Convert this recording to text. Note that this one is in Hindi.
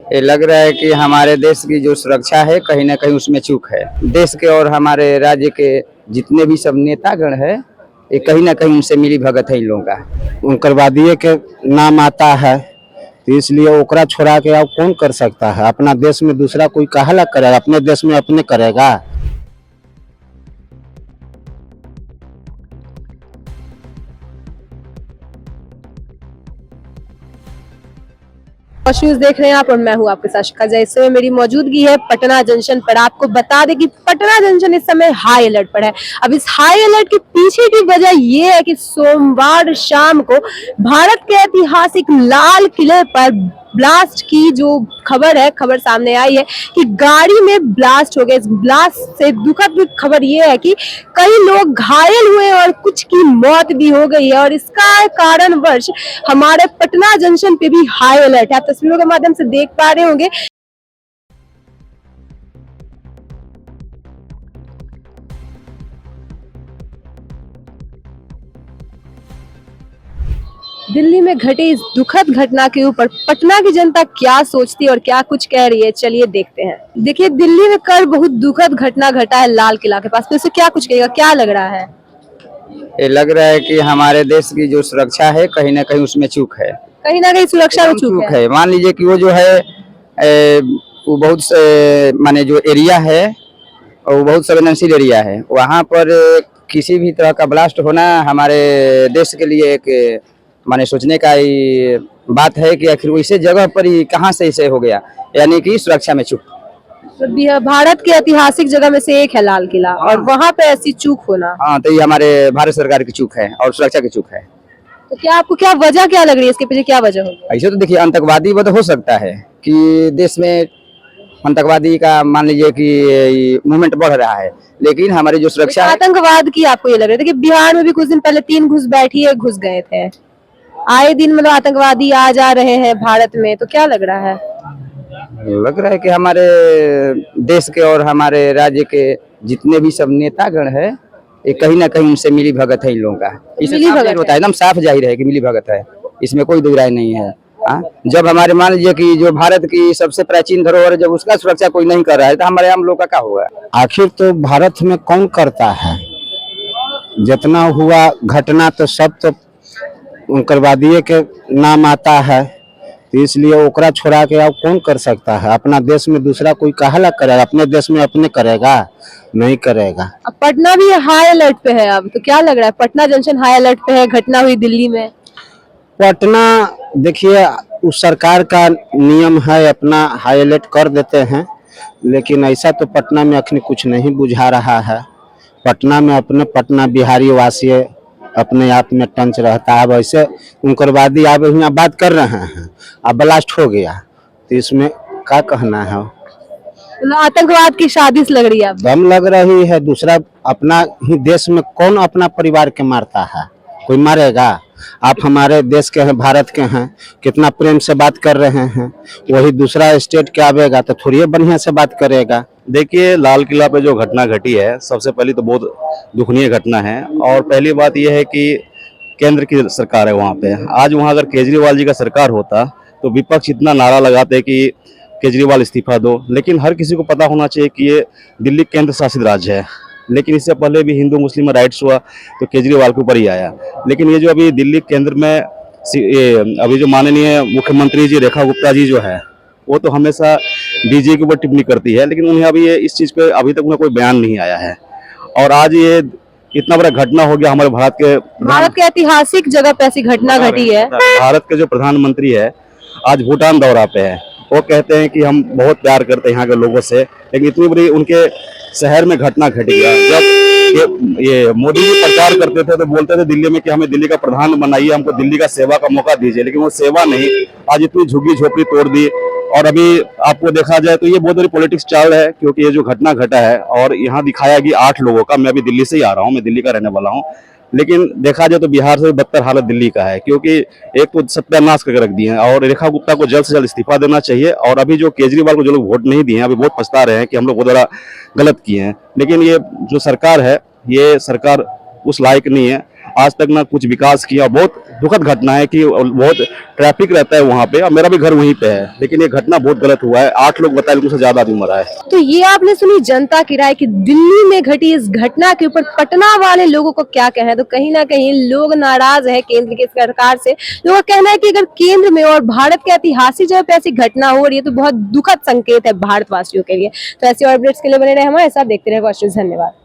ये लग रहा है कि हमारे देश की जो सुरक्षा है कहीं ना कहीं उसमें चूक है। देश के और हमारे राज्य के जितने भी सब नेतागण है ये कहीं ना कहीं उनसे मिली भगत है इन लोगों का। उग्रवादी के नाम आता है तो इसलिए ओकरा छोड़ा के अब कौन कर सकता है। अपना देश में दूसरा कोई काहे करेगा, अपने देश में अपने करेगा। न्यूज देख रहे हैं आप और मैं हूं आपके साथ शिखा जय। इस समय मेरी मौजूदगी है पटना जंक्शन पर। आपको बता दें कि पटना जंक्शन इस समय हाई अलर्ट पर है। अब इस हाई अलर्ट के पीछे की वजह यह है कि सोमवार शाम को भारत के ऐतिहासिक लाल किले पर ब्लास्ट की जो खबर सामने आई है कि गाड़ी में ब्लास्ट हो गया। इस ब्लास्ट से दुखद खबर यह है कि कई लोग घायल हुए और कुछ की मौत भी हो गई है और इसका कारणवश हमारे पटना जंक्शन पे भी हाई अलर्ट है। आप तस्वीरों के माध्यम से देख पा रहे होंगे। दिल्ली में घटे इस दुखद घटना के ऊपर पटना की जनता क्या सोचती है और क्या कुछ कह रही है, चलिए देखते हैं। देखिए, दिल्ली में कल बहुत दुखद घटना घटा है लाल किला के पास। तो इससे क्या कुछ कहेगा, क्या लग रहा है? ये लग रहा है कि हमारे देश की जो सुरक्षा है कहीं ना कहीं उसमें चूक है। कहीं ना कहीं सुरक्षा में चूक है। मान लीजिए कि वो जो है वो बहुत से माने जो एरिया है वो बहुत संवेदनशील एरिया है। वहाँ पर किसी भी तरह का ब्लास्ट होना हमारे देश के लिए एक माने सोचने का ही बात है कि आखिर वैसे जगह पर ही कहाँ से इसे हो गया, यानी कि सुरक्षा में चूक। तो भारत के ऐतिहासिक जगह में से एक है लाल किला और वहाँ पे ऐसी चूक होना। हाँ, तो ये हमारे भारत सरकार की चूक है और सुरक्षा की चूक है। तो क्या आपको क्या वजह क्या लग रही है, इसके पीछे क्या वजह होगी? ऐसे तो देखिए आतंकवादी वध हो सकता है कि देश में आतंकवादी का मान लीजिए कि मूवमेंट बढ़ रहा है, लेकिन हमारी जो सुरक्षा है। आतंकवाद की आपको ये लग रहा है कि बिहार में भी कुछ दिन पहले 3 घुस गए थे। आए दिन मतलब आतंकवादी आ जा रहे हैं भारत में, तो क्या लग रहा है? लग रहा है कि हमारे देश के और हमारे राज्य के जितने भी सब नेतागण है ये कहीं ना कहीं उनसे मिली भगत है इन लोगों का। मिली भगत होता है, एकदम साफ जाहिर है कि मिली भगत है, इसमें कोई दो राय नहीं है। जब हमारे मान लीजिए कि जो भारत की सबसे प्राचीन धरोहर जब उसका सुरक्षा कोई नहीं कर रहा है तो हमारे आम लोग का क्या होगा? आखिर तो भारत में कौन करता है? जितना हुआ घटना तो सब तो उग्रवादी के नाम आता है तो इसलिए ओकरा छोड़ा के अब कौन कर सकता है। अपना देश में दूसरा कोई काहे करेगा, अपने देश में अपने करेगा, नहीं करेगा। अब पटना भी हाई अलर्ट पे है। अब तो क्या लग रहा है, पटना जंक्शन हाई अलर्ट पे है, घटना हुई दिल्ली में। पटना देखिए उस सरकार का नियम है, अपना हाई अलर्ट कर देते हैं, लेकिन ऐसा तो पटना में अखनी कुछ नहीं बुझा रहा है। पटना में अपने पटना बिहारी वासी अपने आप में टंच रहता है। वैसे उग्रवादी आप यहाँ बात कर रहे हैं, अब ब्लास्ट हो गया तो इसमें क्या कहना है? आतंकवाद की साजिश लग रही है। दम लग रही है। दूसरा अपना ही देश में कौन अपना परिवार के मारता है? कोई मारेगा? आप हमारे देश के हैं, भारत के हैं, कितना प्रेम से बात कर रहे हैं, वही दूसरा स्टेट के आवेगा तो थोड़ी बढ़िया से बात करेगा। देखिए, लाल किला पे जो घटना घटी है सबसे पहले तो बहुत दुखनीय घटना है। और पहली बात यह है कि केंद्र की सरकार है वहाँ पे। आज वहाँ अगर केजरीवाल जी का सरकार होता तो विपक्ष इतना नारा लगाते कि केजरीवाल इस्तीफा दो, लेकिन हर किसी को पता होना चाहिए कि ये दिल्ली केंद्र शासित राज्य है। लेकिन इससे पहले भी हिंदू मुस्लिम में राइट्स हुआ तो केजरीवाल के ऊपर ही आया। लेकिन ये जो अभी दिल्ली केंद्र में अभी जो माननीय मुख्यमंत्री जी रेखा गुप्ता जी जो है वो तो हमेशा डीजे के ऊपर टिप्पणी करती है, लेकिन उन्हें अभी ये इस चीज़ पे अभी तक उन्हें कोई बयान नहीं आया है। और आज ये इतना बड़ा घटना हो गया हमारे भारत के ऐतिहासिक जगह पे ऐसी घटना घटी है। भारत के जो प्रधानमंत्री है आज भूटान दौरा पे है। वो कहते हैं कि हम बहुत प्यार करते हैं यहाँ के लोगों से, लेकिन इतनी बड़ी उनके शहर में घटना घट गया। जब ये मोदी जी प्रचार करते थे तो बोलते थे दिल्ली में कि हमें दिल्ली का प्रधान बनाइए, हमको दिल्ली का सेवा का मौका दीजिए, लेकिन वो सेवा नहीं, आज इतनी झुग्गी झोपड़ी तोड़ दी। और अभी आपको देखा जाए तो ये बहुत बड़ी पॉलिटिक्स चाल है, क्योंकि ये जो घटना घटा है और यहाँ दिखाया कि 8 लोगों का, मैं अभी दिल्ली से ही आ रहा हूँ, मैं दिल्ली का रहने वाला हूँ, लेकिन देखा जाए तो बिहार से बदतर हालत दिल्ली का है, क्योंकि एक तो सत्यानाश करके रख दिए हैं। और रेखा गुप्ता को जल्द से जल्द इस्तीफा देना चाहिए। और अभी जो केजरीवाल को जो लोग वोट नहीं दिए हैं अभी बहुत पछता रहे हैं कि हम लोग बहुत बड़ा गलत किए हैं। लेकिन ये जो सरकार है ये सरकार उस लायक नहीं है, आज तक ना कुछ विकास किया, बहुत दुखद घटना है कि बहुत ट्रैफिक रहता है वहाँ पे, और मेरा भी घर वहीं पे है, लेकिन ये घटना बहुत गलत हुआ है। 8 लोग बताए, उनसे ज्यादा आदमी मरा है। तो ये आपने सुनी जनता की राय कि दिल्ली में घटी इस घटना के ऊपर पटना वाले लोगों को क्या कहना है। तो कहीं ना कहीं लोग नाराज है केंद्र की सरकार से। लोगों का कहना है कि अगर केंद्र में और भारत के ऐतिहासिक जगह पे ऐसी घटना हो रही है तो बहुत दुखद संकेत है भारतवासियों के लिए। तो ऐसे और अपडेट्स के लिए बने रहे हमारे साथ, देखते रहे क्वेश्चन। धन्यवाद।